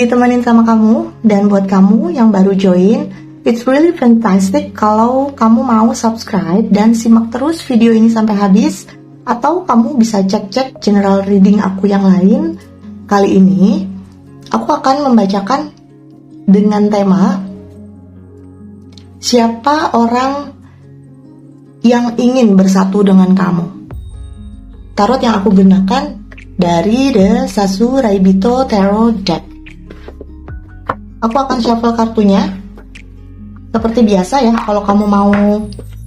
ditemenin sama kamu. Dan buat kamu yang baru join, it's really fantastic kalau kamu mau subscribe dan simak terus video ini sampai habis. Atau kamu bisa cek-cek general reading aku yang lain. Kali ini, aku akan membacakan dengan tema siapa orang yang ingin bersatu dengan kamu. Tarot yang aku gunakan dari The Sasuraibito Tarot Deck. Aku akan shuffle kartunya. Seperti biasa ya, kalau kamu mau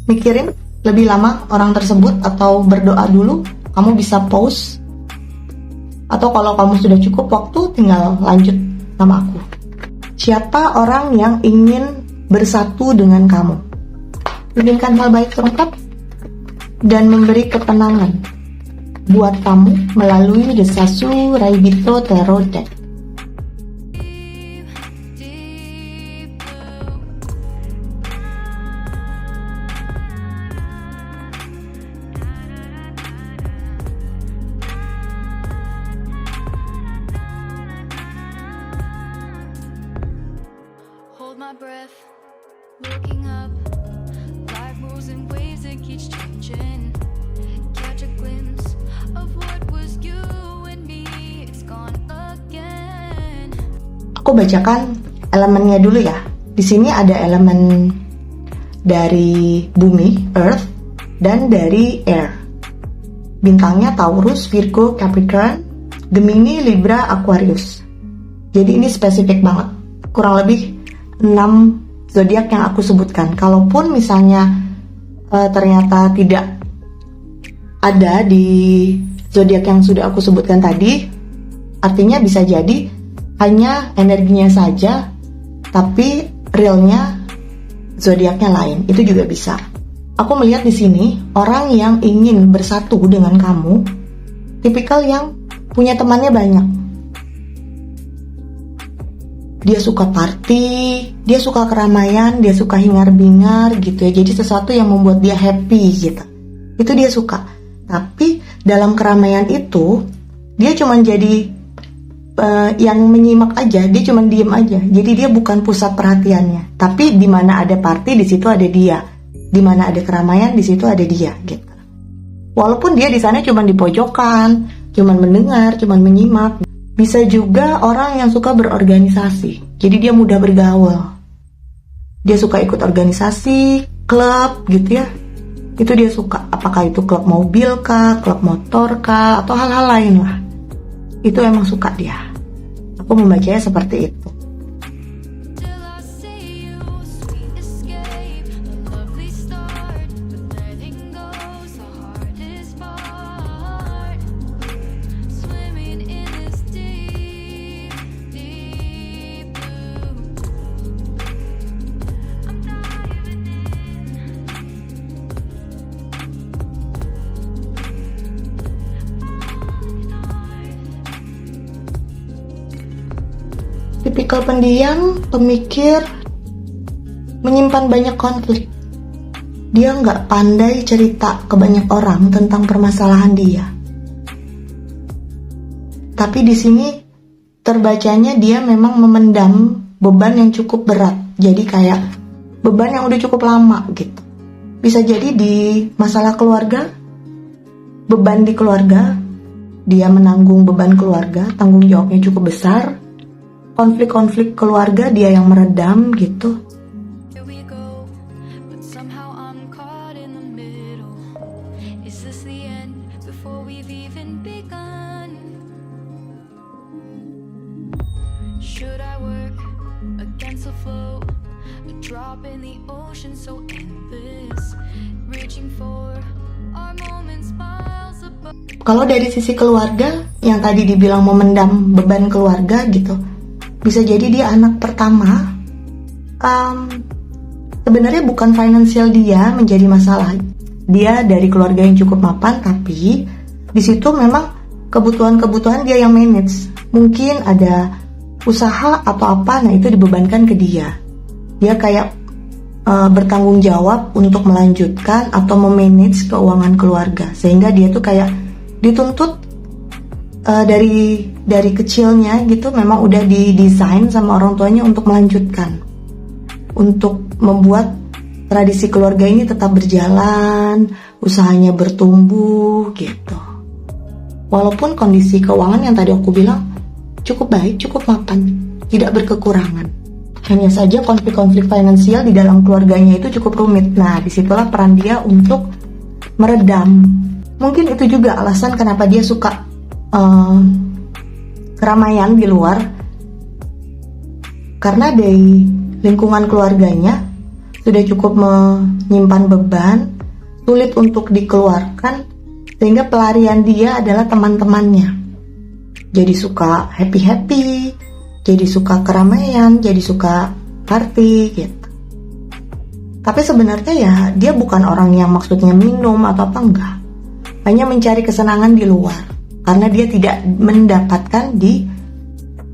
mikirin lebih lama orang tersebut atau berdoa dulu, kamu bisa pause. Atau kalau kamu sudah cukup waktu, tinggal lanjut sama aku. Siapa orang yang ingin bersatu dengan kamu? Inginkan hal baik terungkap dan memberi ketenangan buat kamu melalui The Sasuraibito Tarot Deck. Hold my breath, looking up. Life moves in ways that keeps changing. Catch a glimpse of what was you and me, it's gone again. Aku bacakan elemennya dulu ya. Di sini ada elemen dari bumi, Earth, dan dari Air. Bintangnya Taurus, Virgo, Capricorn, Gemini, Libra, Aquarius. Jadi ini spesifik banget. Kurang lebih 6 zodiak yang aku sebutkan. Kalaupun misalnya ternyata tidak ada di zodiak yang sudah aku sebutkan tadi, artinya bisa jadi hanya energinya saja, tapi realnya zodiaknya lain. Itu juga bisa. Aku melihat di sini orang yang ingin bersatu dengan kamu, tipikal yang punya temannya banyak. Dia suka party, dia suka keramaian, dia suka hingar-bingar gitu ya. Jadi sesuatu yang membuat dia happy gitu. Itu dia suka. Tapi dalam keramaian itu, dia cuma jadi yang menyimak aja, dia cuma diem aja. Jadi dia bukan pusat perhatiannya. Tapi di mana ada party, di situ ada dia. Di mana ada keramaian, di situ ada dia gitu. Walaupun dia di sana cuma di pojokan, cuma mendengar, cuma menyimak. Bisa juga orang yang suka berorganisasi. Jadi dia mudah bergaul. Dia suka ikut organisasi, klub gitu ya. Itu dia suka. Apakah itu klub mobil kah, klub motor kah, atau hal-hal lain lah. Itu emang suka dia. Aku membacanya seperti itu. Tipikal pendiam, pemikir, menyimpan banyak konflik. Dia nggak pandai cerita ke banyak orang tentang permasalahan dia. Tapi di sini terbacanya dia memang memendam beban yang cukup berat. Jadi kayak beban yang udah cukup lama gitu. Bisa jadi di masalah keluarga, beban di keluarga, dia menanggung beban keluarga, tanggung jawabnya cukup besar. Konflik-konflik keluarga dia yang meredam gitu. Kalau dari sisi keluarga, yang tadi dibilang memendam beban keluarga gitu, bisa jadi dia anak pertama. Sebenarnya bukan finansial dia menjadi masalah. Dia dari keluarga yang cukup mapan, tapi di situ memang kebutuhan-kebutuhan dia yang manage. Mungkin ada usaha atau apa, nah itu dibebankan ke dia. Dia kayak bertanggung jawab untuk melanjutkan atau memanage keuangan keluarga, sehingga dia tuh kayak dituntut dari kecilnya gitu memang udah didesain sama orang tuanya untuk melanjutkan, untuk membuat tradisi keluarga ini tetap berjalan, usahanya bertumbuh gitu. Walaupun kondisi keuangan yang tadi aku bilang cukup baik, cukup mapan, tidak berkekurangan. Hanya saja konflik-konflik finansial di dalam keluarganya itu cukup rumit. Nah, disitulah peran dia untuk meredam. Mungkin itu juga alasan kenapa dia suka keramaian di luar, karena dari lingkungan keluarganya sudah cukup menyimpan beban, sulit untuk dikeluarkan, sehingga pelarian dia adalah teman-temannya. Jadi suka happy-happy, jadi suka keramaian, jadi suka party gitu. Tapi sebenarnya ya dia bukan orang yang maksudnya minum atau apa, enggak. Hanya mencari kesenangan di luar, karena dia tidak mendapatkan di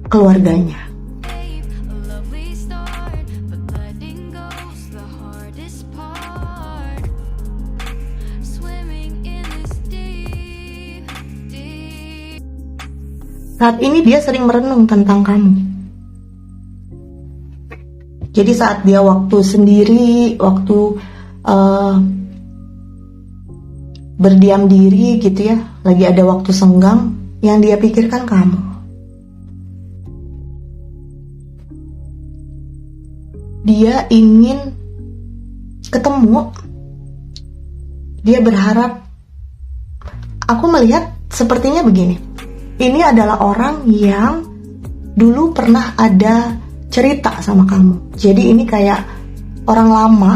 keluarganya. A lovely start, but letting go's the hardest part. Swimming in this deep, deep. Saat ini dia sering merenung tentang kamu. Jadi saat dia waktu sendiri, waktu berdiam diri gitu ya, lagi ada waktu senggang, yang dia pikirkan kamu. Dia ingin ketemu. Dia berharap. Aku melihat sepertinya begini. Ini adalah orang yang dulu pernah ada cerita sama kamu. Jadi ini kayak orang lama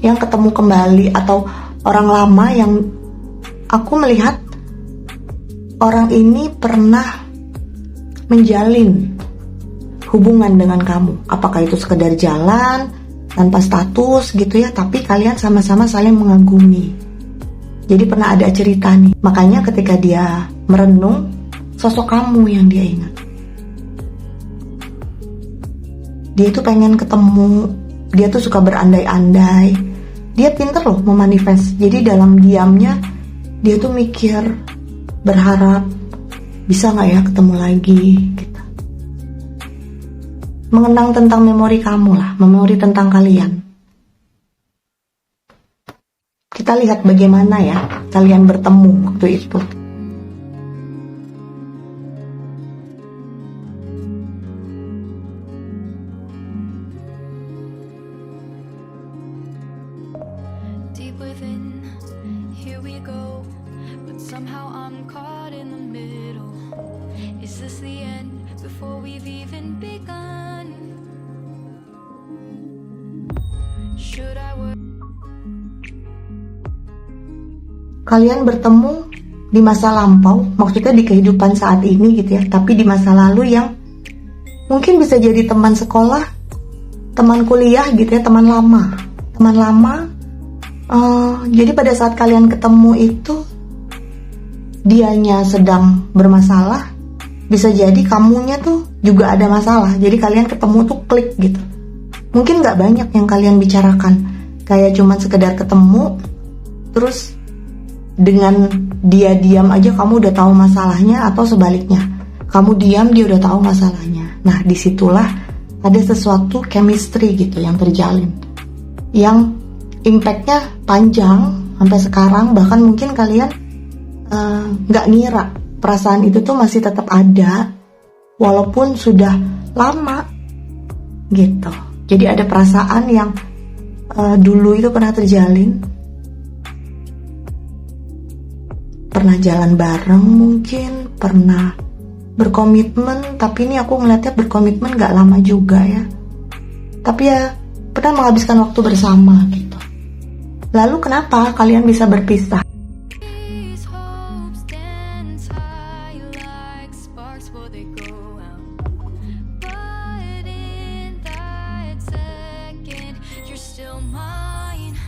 yang ketemu kembali, atau orang lama yang aku melihat orang ini pernah menjalin hubungan dengan kamu. Apakah itu sekedar jalan tanpa status gitu ya, tapi kalian sama-sama saling mengagumi. Jadi pernah ada cerita nih. Makanya ketika dia merenung, sosok kamu yang dia ingat. Dia tuh pengen ketemu, dia tuh suka berandai-andai. Dia pinter loh memanifest. Jadi dalam diamnya dia tuh mikir, berharap bisa gak ya ketemu lagi gitu. Mengenang tentang memori kamu lah, memori tentang kalian. Kita lihat bagaimana ya kalian bertemu waktu itu. Deep within, here we go, but somehow I'm caught in the middle. Is this the end before we've even begun? Should I work? Kalian bertemu di masa lampau, maksudnya di kehidupan saat ini gitu ya, tapi di masa lalu yang mungkin bisa jadi teman sekolah, teman kuliah gitu ya, teman lama. Jadi pada saat kalian ketemu itu dianya sedang bermasalah, bisa jadi kamunya tuh juga ada masalah. Jadi kalian ketemu tuh klik gitu. Mungkin gak banyak yang kalian bicarakan, kayak cuman sekedar ketemu, terus dengan dia diam aja kamu udah tahu masalahnya, atau sebaliknya kamu diam dia udah tahu masalahnya. Nah disitulah ada sesuatu chemistry gitu yang terjalin, yang impactnya panjang sampai sekarang. Bahkan mungkin kalian gak ngira perasaan itu tuh masih tetap ada walaupun sudah lama gitu. Jadi ada perasaan yang dulu itu pernah terjalin, pernah jalan bareng, mungkin pernah berkomitmen. Tapi ini aku ngeliatnya berkomitmen gak lama juga ya, tapi ya pernah menghabiskan waktu bersama gitu. Lalu kenapa kalian bisa berpisah? These hopes dance high like sparks before they go out. But in that second, you're still mine.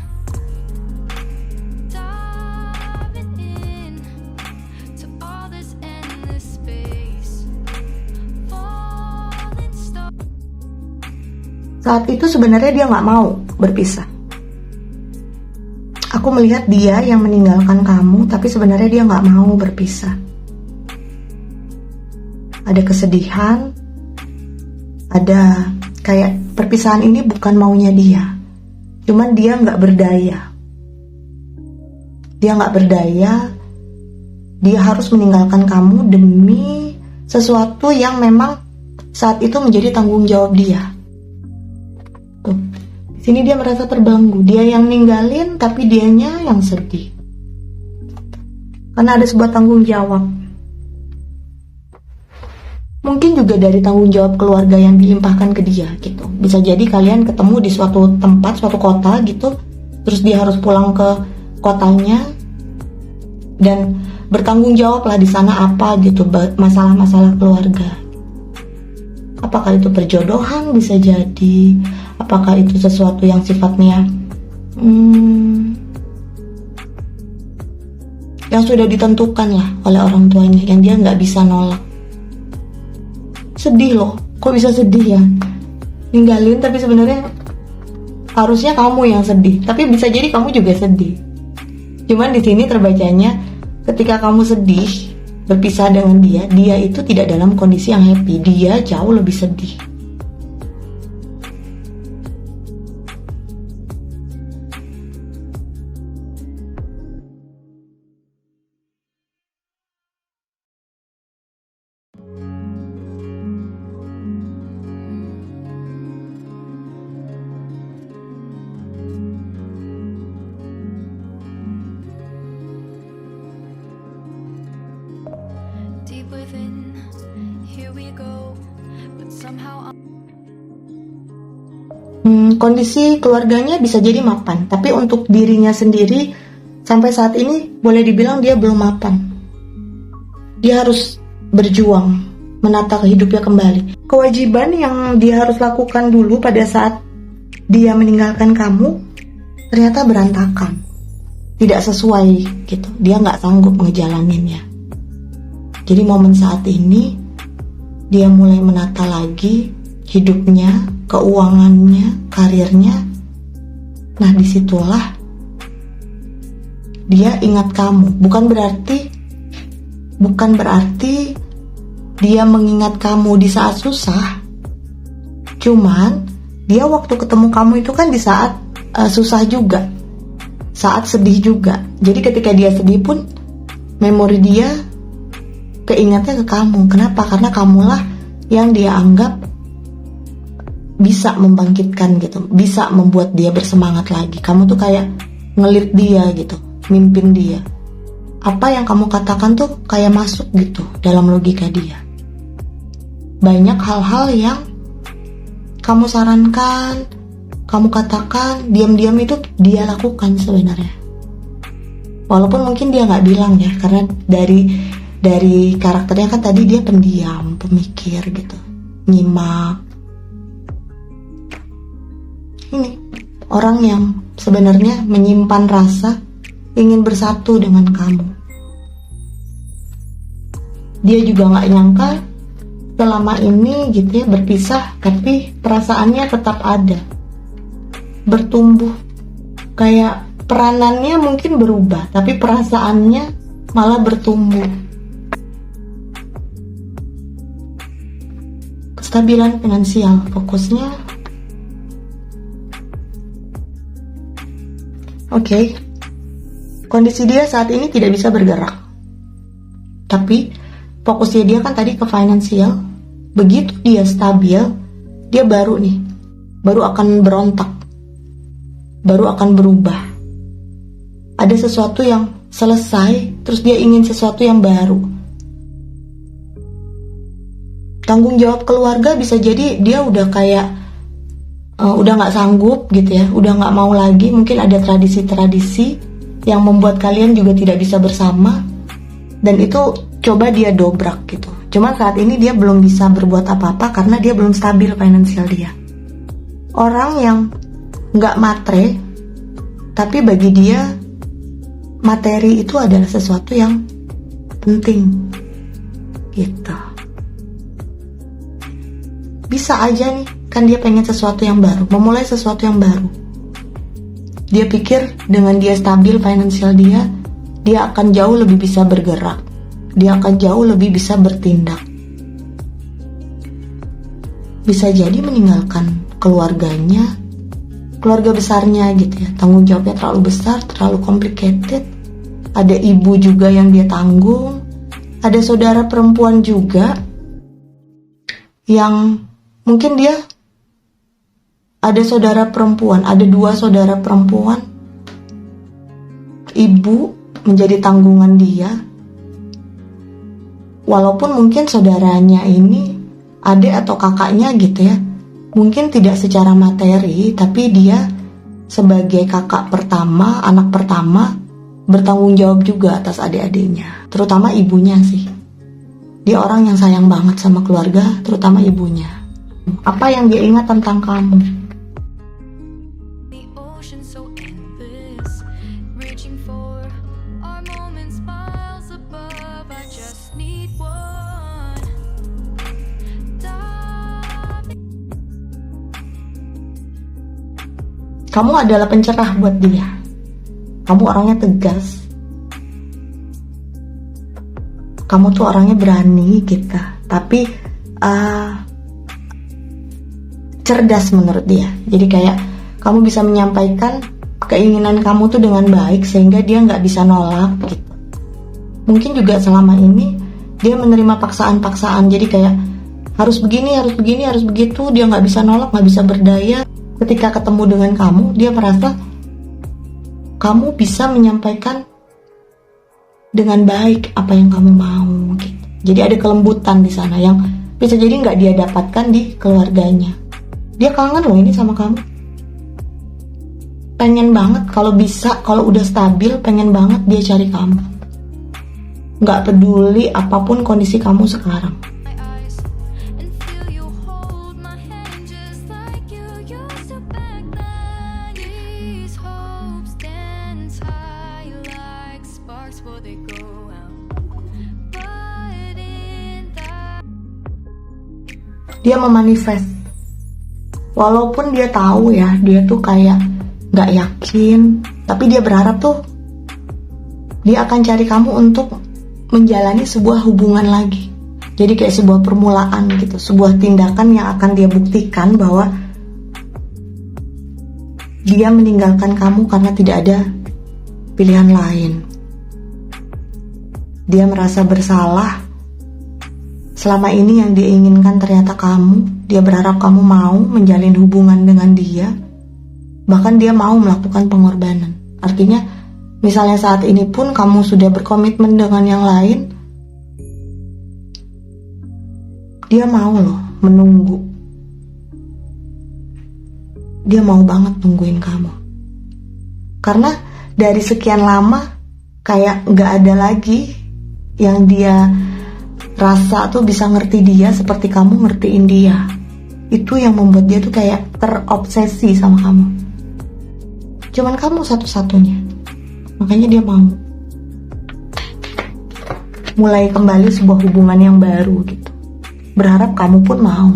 Diving in to all this endless space. Falling star. Saat itu sebenarnya dia gak mau berpisah. Aku melihat dia yang meninggalkan kamu, tapi sebenarnya dia gak mau berpisah. ada kesedihan, ada kayak perpisahan ini bukan maunya dia, cuman dia nggak berdaya. Dia nggak berdaya, dia harus meninggalkan kamu demi sesuatu yang memang saat itu menjadi tanggung jawab dia. Tuh, di sini dia merasa terbelenggu. Dia yang ninggalin, tapi dianya yang sedih. Karena ada sebuah tanggung jawab. Mungkin juga dari tanggung jawab keluarga yang dilimpahkan ke dia gitu. Bisa jadi kalian ketemu di suatu tempat, suatu kota gitu, terus dia harus pulang ke kotanya dan bertanggung jawab lah di sana apa gitu, masalah-masalah keluarga. Apakah itu perjodohan bisa jadi, apakah itu sesuatu yang sifatnya yang sudah ditentukan lah oleh orang tuanya, yang dia nggak bisa nolak. Sedih loh, kok bisa sedih ya? Ninggalin tapi sebenarnya harusnya kamu yang sedih, tapi bisa jadi kamu juga sedih. Cuman di sini terbacanya ketika kamu sedih berpisah dengan dia itu tidak dalam kondisi yang happy, dia jauh lebih sedih. Deep within, here we go, but somehow Kondisi keluarganya bisa jadi mapan, tapi untuk dirinya sendiri sampai saat ini boleh dibilang dia belum mapan. Dia harus berjuang menata hidupnya kembali. Kewajiban yang dia harus lakukan dulu pada saat dia meninggalkan kamu ternyata berantakan, tidak sesuai gitu. Dia nggak sanggup ngejalaninnya. Jadi momen saat ini dia mulai menata lagi hidupnya, keuangannya, karirnya. Nah, disitulah dia ingat kamu. Bukan berarti dia mengingat kamu di saat susah. Cuman dia waktu ketemu kamu itu kan di saat susah juga, saat sedih juga. Jadi ketika dia sedih pun memori dia keingatnya ke kamu. Kenapa? Karena kamulah yang dia anggap bisa membangkitkan gitu, bisa membuat dia bersemangat lagi. Kamu tuh kayak ngelit dia gitu, mimpin dia. Apa yang kamu katakan tuh kayak masuk gitu dalam logika dia. Banyak hal-hal yang kamu sarankan, kamu katakan, diam-diam itu dia lakukan sebenarnya. Walaupun mungkin dia nggak bilang ya, karena dari karakternya kan tadi dia pendiam, pemikir gitu, nyimak. Ini orang yang sebenarnya menyimpan rasa ingin bersatu dengan kamu. Dia juga nggak nyangka selama ini gitu ya berpisah, tapi perasaannya tetap ada, bertumbuh. Kayak peranannya mungkin berubah, tapi perasaannya malah bertumbuh. Kestabilan finansial, fokusnya Oke. Kondisi dia saat ini tidak bisa bergerak. Tapi fokusnya dia kan tadi ke finansial. Begitu dia stabil, dia baru akan berontak. Baru akan berubah. Ada sesuatu yang selesai, terus dia ingin sesuatu yang baru. Tanggung jawab keluarga bisa jadi dia udah kayak udah nggak sanggup gitu ya, udah nggak mau lagi. Mungkin ada tradisi-tradisi yang membuat kalian juga tidak bisa bersama, dan itu coba dia dobrak gitu. Cuman saat ini dia belum bisa berbuat apa-apa karena dia belum stabil finansial dia. Orang yang nggak matre, tapi bagi dia materi itu adalah sesuatu yang penting gitu. Bisa aja nih, kan dia pengen sesuatu yang baru, memulai sesuatu yang baru. Dia pikir dengan dia stabil finansial dia akan jauh lebih bisa bergerak, dia akan jauh lebih bisa bertindak. bisa jadi meninggalkan keluarganya, keluarga besarnya gitu ya. Tanggung jawabnya terlalu besar, terlalu complicated. Ada ibu juga yang dia tanggung, ada saudara perempuan juga yang mungkin dia ada saudara perempuan, ada 2 saudara perempuan. Ibu menjadi tanggungan dia. Walaupun mungkin saudaranya ini, adik atau kakaknya gitu ya, mungkin tidak secara materi, tapi dia sebagai kakak pertama, anak pertama, bertanggung jawab juga atas adik-adiknya, terutama ibunya sih. Dia orang yang sayang banget sama keluarga, terutama ibunya. Apa yang dia ingat tentang kamu? The ocean so endless, reaching for our moments miles above. I just need one. Kamu adalah pencerah buat dia. Kamu orangnya tegas. Kamu tuh orangnya berani gitu. Tapi cerdas menurut dia. Jadi kayak kamu bisa menyampaikan keinginan kamu tuh dengan baik sehingga dia nggak bisa nolak gitu. Mungkin juga selama ini dia menerima paksaan-paksaan. Jadi kayak harus begini, harus begini, harus begitu. Dia nggak bisa nolak, nggak bisa berdaya. Ketika ketemu dengan kamu, dia merasa kamu bisa menyampaikan dengan baik apa yang kamu mau gitu. Jadi ada kelembutan di sana yang bisa jadi nggak dia dapatkan di keluarganya. Dia kangen loh ini sama kamu. Pengen banget kalau bisa, kalau udah stabil, pengen banget dia cari kamu. Nggak peduli apapun kondisi kamu sekarang. my eyes and feel you hold my hand just like you used to back then. These hopes dance high like sparks before they go out. But in that Dia memanifest. Walaupun dia tahu ya, dia tuh kayak nggak yakin, tapi dia berharap tuh dia akan cari kamu untuk menjalani sebuah hubungan lagi. Jadi kayak sebuah permulaan gitu, sebuah tindakan yang akan dia buktikan bahwa dia meninggalkan kamu karena tidak ada pilihan lain. Dia merasa bersalah. Selama ini yang dia inginkan ternyata kamu. Dia berharap kamu mau menjalin hubungan dengan dia. Bahkan dia mau melakukan pengorbanan. Artinya, misalnya saat ini pun kamu sudah berkomitmen dengan yang lain, dia mau loh menunggu. Dia mau banget nungguin kamu. Karena dari sekian lama, kayak gak ada lagi yang dia rasa tuh bisa ngerti dia seperti kamu ngertiin dia. Itu yang membuat dia tuh kayak terobsesi sama kamu. Cuman kamu satu-satunya. Makanya dia mau mulai kembali sebuah hubungan yang baru gitu. Berharap kamu pun mau.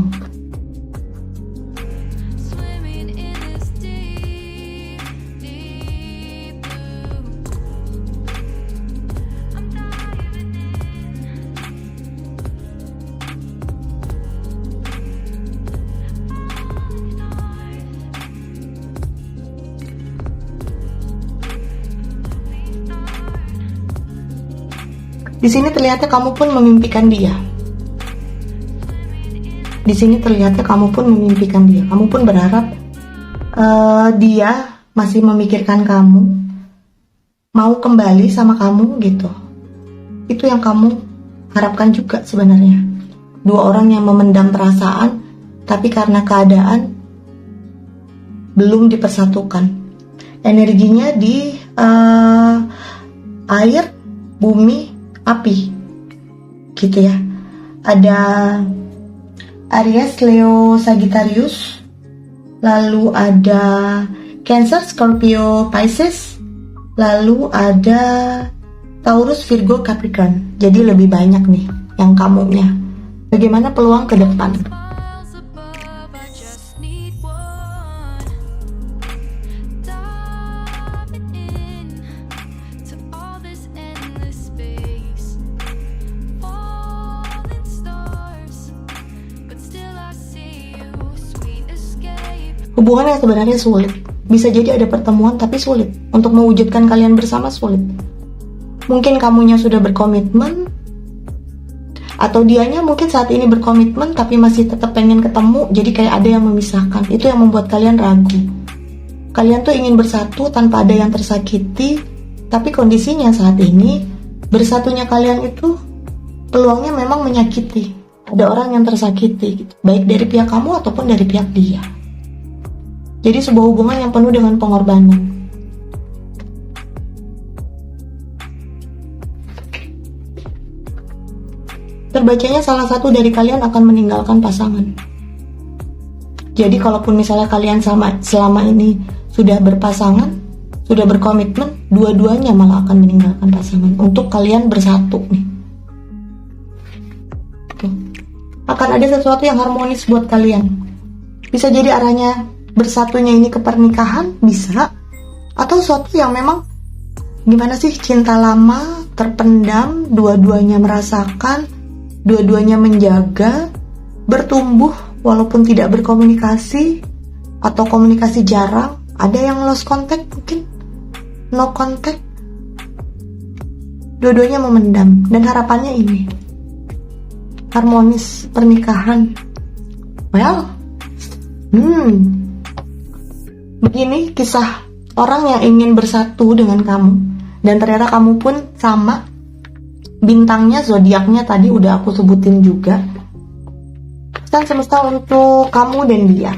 swimming in this deep, deep blue. I'm diving in. Di sini terlihatnya kamu pun memimpikan dia. Di sini terlihatnya kamu pun memimpikan dia. Kamu pun berharap dia masih memikirkan kamu, mau kembali sama kamu gitu. Itu yang kamu harapkan juga sebenarnya. 2 orang yang memendam perasaan, tapi karena keadaan belum dipersatukan. Energinya di air, bumi, api gitu ya. Ada Aries, Leo, Sagittarius, lalu ada Cancer, Scorpio, Pisces, lalu ada Taurus, Virgo, Capricorn. Jadi lebih banyak nih yang kamunya. Bagaimana peluang ke depan? Miles above, I just need one. Diving in to all this endless space. Falling stars, but still I see you. Hubungan yang sebenarnya sulit. Bisa jadi ada pertemuan tapi sulit. Untuk mewujudkan kalian bersama sulit. Mungkin kamunya sudah berkomitmen, atau dianya mungkin saat ini berkomitmen tapi masih tetap pengen ketemu, jadi kayak ada yang memisahkan. Itu yang membuat kalian ragu. Kalian tuh ingin bersatu tanpa ada yang tersakiti, tapi kondisinya saat ini bersatunya kalian itu peluangnya memang menyakiti. Ada orang yang tersakiti gitu. Baik dari pihak kamu ataupun dari pihak dia. Jadi sebuah hubungan yang penuh dengan pengorbanan. Terbacanya salah satu dari kalian akan meninggalkan pasangan. Jadi kalaupun misalnya kalian selama ini sudah berpasangan, sudah berkomitmen, dua-duanya malah akan meninggalkan pasangan untuk kalian bersatu nih. Tuh. Akan ada sesuatu yang harmonis buat kalian. Bisa jadi arahnya bersatunya ini ke pernikahan, bisa. Atau sesuatu yang memang gimana sih, cinta lama terpendam, dua-duanya merasakan, dua-duanya menjaga, bertumbuh walaupun tidak berkomunikasi atau komunikasi jarang. Ada yang lost contact mungkin, no contact. Dua-duanya memendam dan harapannya ini harmonis pernikahan. Well, begini kisah orang yang ingin bersatu dengan kamu, dan ternyata kamu pun sama. Bintangnya, zodiaknya tadi udah aku sebutin juga. Pesan semesta untuk kamu dan dia.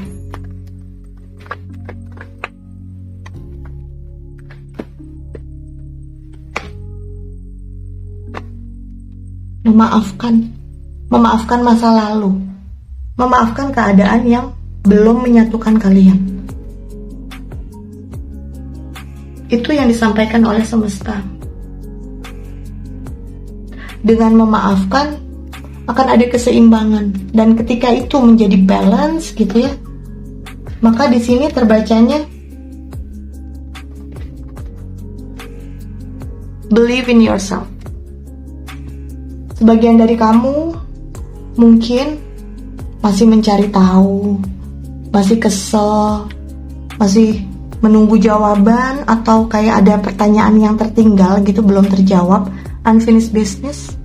Memaafkan masa lalu, memaafkan keadaan yang belum menyatukan kalian. Itu yang disampaikan oleh semesta. Dengan memaafkan akan ada keseimbangan, dan ketika itu menjadi balance gitu ya, maka di sini terbacanya believe in yourself. Sebagian dari kamu mungkin masih mencari tahu, masih kesel, masih menunggu jawaban, atau kayak ada pertanyaan yang tertinggal gitu, belum terjawab, unfinished business.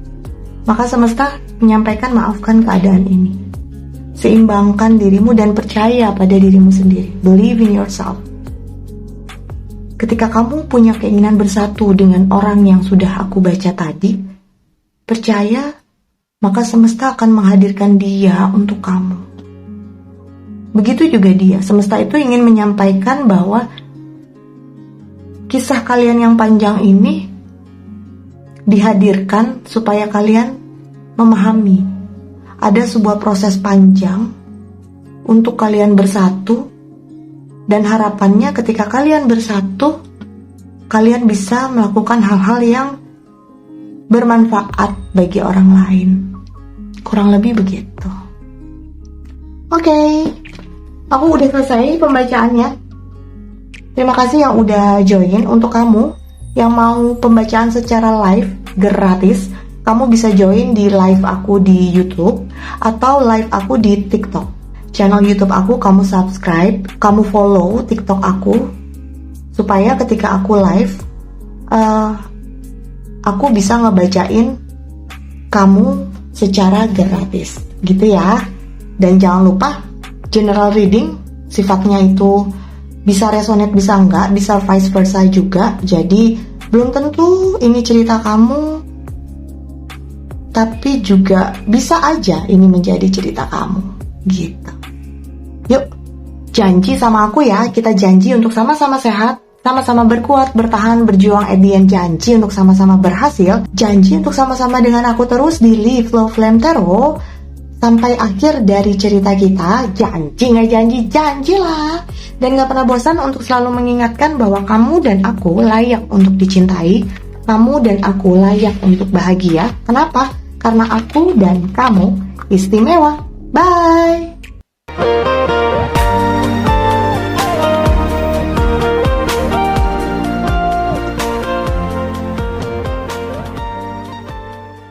Maka semesta menyampaikan maafkan keadaan ini. Seimbangkan dirimu dan percaya pada dirimu sendiri. Believe in yourself. Ketika kamu punya keinginan bersatu dengan orang yang sudah aku baca tadi, percaya, maka semesta akan menghadirkan dia untuk kamu. Begitu juga dia. Semesta itu ingin menyampaikan bahwa kisah kalian yang panjang ini dihadirkan supaya kalian memahami ada sebuah proses panjang untuk kalian bersatu, dan harapannya ketika kalian bersatu, kalian bisa melakukan hal-hal yang bermanfaat bagi orang lain. Kurang lebih begitu. Oke, aku udah selesai pembacaannya. Terima kasih yang udah join. Untuk kamu yang mau pembacaan secara live gratis, kamu bisa join di live aku di YouTube atau live aku di TikTok. Channel YouTube aku kamu subscribe, kamu follow TikTok aku, supaya ketika aku live aku bisa ngebacain kamu secara gratis gitu ya. Dan jangan lupa general reading sifatnya itu bisa resonate, bisa enggak, bisa vice versa juga. Jadi belum tentu ini cerita kamu, tapi juga bisa aja ini menjadi cerita kamu gitu. Yuk, janji sama aku ya, kita janji untuk sama-sama sehat, sama-sama berkuat, bertahan, berjuang, at the end janji untuk sama-sama berhasil, janji untuk sama-sama dengan aku terus di Live Love Flame Tarot sampai akhir dari cerita kita. Janji nggak janji? Janjilah. Dan gak pernah bosan untuk selalu mengingatkan bahwa kamu dan aku layak untuk dicintai, kamu dan aku layak untuk bahagia. Kenapa? Karena aku dan kamu istimewa. Bye.